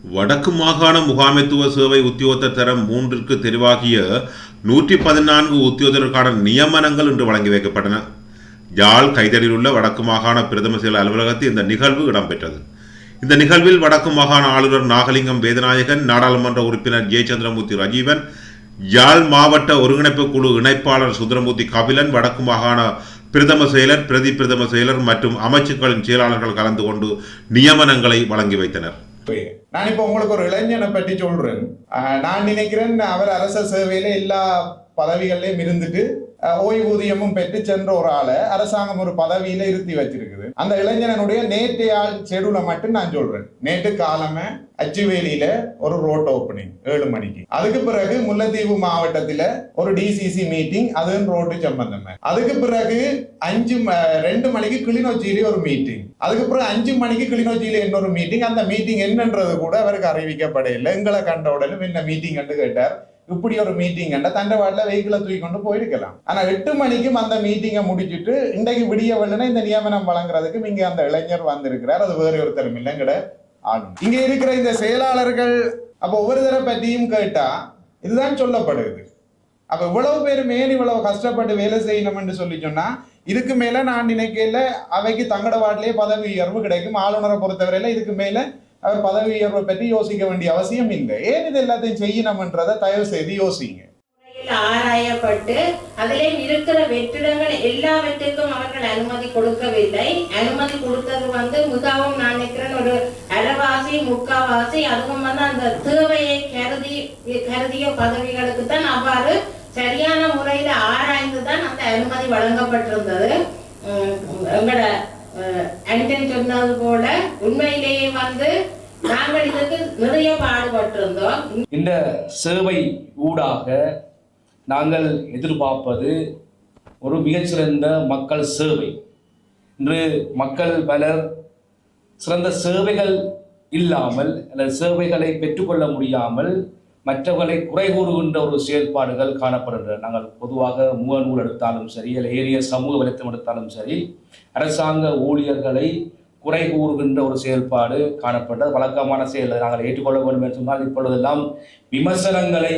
வடக்கு மாகாண முகாமைத்துவ சேவை உத்தியோகத்தர் தரம் 3ற்கு தெரிவாகிய 114 உத்தியோகத்தருக்கான நியமனங்கள் இன்று வழங்கி வைக்கப்பட்டன. யாழ் கைதடியில் உள்ள வடக்கு மாகாண பிரதம செயலர் அலுவலகத்தில் இந்த நிகழ்வு இடம்பெற்றது. இந்த நிகழ்வில் வடக்கு மாகாண ஆளுநர் நாகலிங்கம் வேதநாயகன், நாடாளுமன்ற உறுப்பினர் ஜெயச்சந்திரமூர்த்தி ரஜீவன், யாழ் மாவட்ட ஒருங்கிணைப்பு குழு இணைப்பாளர் சுந்தரமூர்த்தி கபிலன், வடக்கு மாகாண பிரதம செயலர், பிரதி பிரதம செயலர் மற்றும் அமைச்சுக்களின் செயலாளர்கள் கலந்து கொண்டு நியமனங்களை வழங்கி வைத்தனர். நான் இப்ப உங்களுக்கு ஒரு இளைஞனை பற்றி சொல்றேன். நான் நினைக்கிறேன் அவர் அரச சேவையில எல்லா பதவிகள்லயும் இருந்துட்டு ஓய்வூதியமும் பெற்று சென்ற ஒரு ஆளை அரசாங்கம் ஒரு பதவியில இருத்தி வச்சிருக்குது. அந்த இளைஞனுடைய நேற்றைய ஷெடியூலை மட்டும் நான் சொல்றேன். நேற்று காலமே அச்சுவேலியில ஒரு ரோட் ஓப்பனிங் 7 மணிக்கு. அதுக்கு பிறகு முல்லைத்தீவு மாவட்டத்துல ஒரு டிசிசி மீட்டிங், அதுவும் ரோட்டு சம்பந்தமா. அதுக்கு பிறகு 2 மணிக்கு கிளிநொச்சியில ஒரு மீட்டிங். அதுக்கு பிறகு 5 மணிக்கு கிளிநொச்சியில இன்னொரு மீட்டிங். அந்த மீட்டிங் என்னன்றது கூட அவருக்கு அறிவிக்கப்படவில்லை. எங்களை கண்ட உடனே என்ன மீட்டிங் கண்டு கேட்டார். இப்படி ஒரு மீட்டிங் கண்ட தண்டவாடல வெஹிக்கிளை தூக்கி கொண்டு போயிருக்கலாம். ஆனா 8 மணிக்கும் அந்த மீட்டிங்கை முடிச்சுட்டு இன்றைக்கு விடிய வெள்ளனா இந்த நியமனம் வழங்குறதுக்கு இங்க அந்த இளைஞர் வந்திருக்கிறார். அது வேற ஒருத்தரும் இல்லைங்கட ஆளும். இங்க இருக்கிற இந்த செயலாளர்கள் அப்ப ஒவ்வொரு தர பற்றியும் கேட்டா இதுதான் சொல்லப்படுது. அப்ப இவ்வளவு பேரும் ஏன் இவ்வளவு கஷ்டப்பட்டு வேலை செய்யணும் என்று சொல்லி சொன்னா, இதுக்கு மேல நான் நினைக்கல அவைக்கு தங்கட வாட்டிலேயே பதவி உயர்வு கிடைக்கும். ஆளுநரை பொறுத்தவரையில இதுக்கு மேல அவர் பதவி உயர்வை பற்றி யோசிக்க வேண்டிய அவசியம் இல்லை. ஏன் இது எல்லாத்தையும் செய்யணும்ன்றதை தயவு செய்து யோசிங்க. ஆராயப்பட்டு அதிலே இருக்கிற வெற்றிடங்கள் எல்லாவற்றுக்கும் அவர்கள் அனுமதி கொடுக்கவில்லை. அனுமதி கொடுத்தது மிகவும் நான் நினைக்கிறேன் ஒரு அரைவாசி முக்காவாசி. அதுவும் அந்த தேவையை கருதிய பதவிகளுக்கு தான் அவ்வாறு சரியான முறையில் ஆராய்ந்துதான் அந்த அனுமதி வழங்கப்பட்டிருந்தது. எங்களோட அன்டன் சொன்னது போல உண்மையிலேயே நாங்கள் இதுக்கு நிறைய பாடுபட்டிருந்தோம். இந்த சேவை ஊடாக நாங்கள் எதிர்பார்ப்பது ஒரு மிகச்சிறந்த மக்கள் சேவை. இன்று மக்கள் பலர் சிறந்த சேவைகள் இல்லாமல் அல்லது சேவைகளை பெற்றுக்கொள்ள முடியாமல் மற்றவர்களை குறை கூறுகின்ற ஒரு செயல்பாடுகள் காணப்படுகின்றன. நாங்கள் பொதுவாக முகநூல் எடுத்தாலும் சரி, அல்ல ஏரிய சமூக வலைத்தளம் எடுத்தாலும் சரி, அரசாங்க ஊழியர்களை குறை கூறுகின்ற ஒரு செயல்பாடு காணப்பட்டது. வழக்கமான செயல் நாங்கள் ஏற்றுக்கொள்ள வேண்டும் என்று சொன்னால் இப்பொழுதெல்லாம் விமர்சனங்களை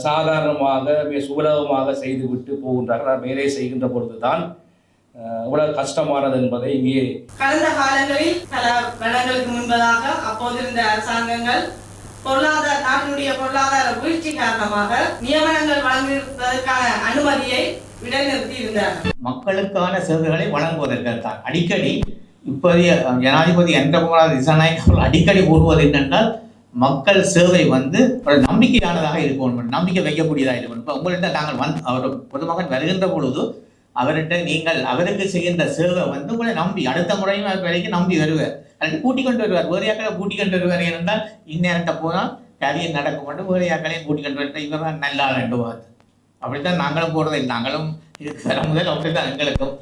சாதாரணமாக மிக சுலபமாக செய்துவிட்டு போகின்றார்கள். மேலே செய்கின்ற பொழுதுதான் இவ்வளவு கஷ்டமானது என்பதை இங்கே கடந்த காலங்களில் பல வருடங்களுக்கு முன்பதாக அப்போதிருந்த அரசாங்கங்கள் நாட்டினுடைய பொருளாதார வீழ்ச்சி காரணமாக நியமனங்கள் வழங்குவதற்கான அனுமதியை இடைநிறுத்தி இருந்தார். மக்களுக்கான சேவைகளை வழங்குவதற்காக அடிக்கடி இப்போதைய ஜனாதிபதி என்ரகுமார் திசாநாயக்க அவர்கள் அடிக்கடி கூறுவது என்னென்றால், மக்கள் சேவை ஒரு நம்பிக்கையானதாக இருக்கணும், நம்பிக்கை வைக்கக்கூடியதாக இருக்கணும். இப்போ உங்கள்கிட்ட நாங்கள் அவர் பொதுமகன் வருகின்ற பொழுது அவர்கிட்ட நீங்கள் அவருக்கு செய்கின்ற சேவை உங்களை நம்பி அடுத்த முறையும் வரைக்கும் நம்பி வருவார். அல்லது கூட்டிக் கொண்டு வருவார். வேறு யாக்களை கூட்டிக் கொண்டு வருவார் என்றால் இந்நேரத்தை போனால் காரியம் நடக்க மாட்டோம். வேறு யாக்களையும் கூட்டிக் கொண்டு வருவார். இவர் தான் நல்லா ரெண்டுவாது. அப்படித்தான் நாங்களும் போடுறது. நாங்களும் இதுக்கு வர முதல் அப்படித்தான் எங்களுக்கும்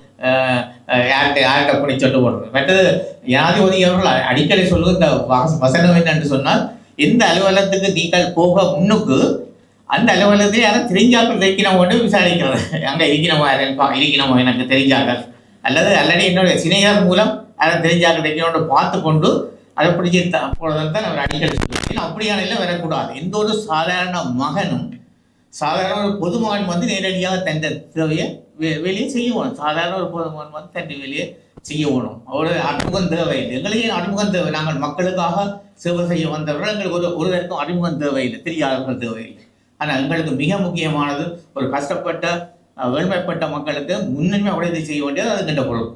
யார்கிட்ட அப்படி சொல்ல போடுறது. மற்றது ஜனாதிபதி அவர்கள் அடிக்கடி சொல்லுவது இந்த வசனம் என்னென்று சொன்னால், எந்த அலுவலகத்துக்கு நீங்கள் போக முன்னுக்கு அந்த அலுவலகத்தை யாரும் தெரிஞ்சாக்கள் இருக்கணும்னு விசாரிக்கிறது. அங்கே இருக்கணுமோ எனக்கு தெரிஞ்சாக்கள் அல்லது என்னுடைய சினையார் மூலம் அதை தெரிஞ்சாக்கள் இருக்கணும்னு பார்த்து கொண்டு அதை பிடிச்சி போடுறதான் அவர் அடிக்கடி சொல்லுவாங்க. அப்படியான இல்லை வரக்கூடாது. எந்த ஒரு சாதாரண மகனும் சாதாரண ஒரு பொதுமகன் நேரடியாக தன் தேவையை வெளியே செய்யணும். சாதாரண ஒரு பொதுமகன் தன் வெளியே செய்யணும். அவருடைய அறிமுகம் தேவையில்லை. எங்களையே அறிமுகம் தேவை. நாங்கள் மக்களுக்காக சேவை செய்ய வந்தவர்கள். எங்களுக்கு ஒருவருக்கும் அறிமுகம் தேவையில்லை, தெரியாதவர்கள் தேவையில்லை. ஆனால் எங்களுக்கு மிக முக்கியமானது ஒரு கஷ்டப்பட்ட ஏழ்மைப்பட்ட மக்களுக்கு முன்னுரிமை உதவி செய்ய வேண்டியது அது கண்ட பொருள்.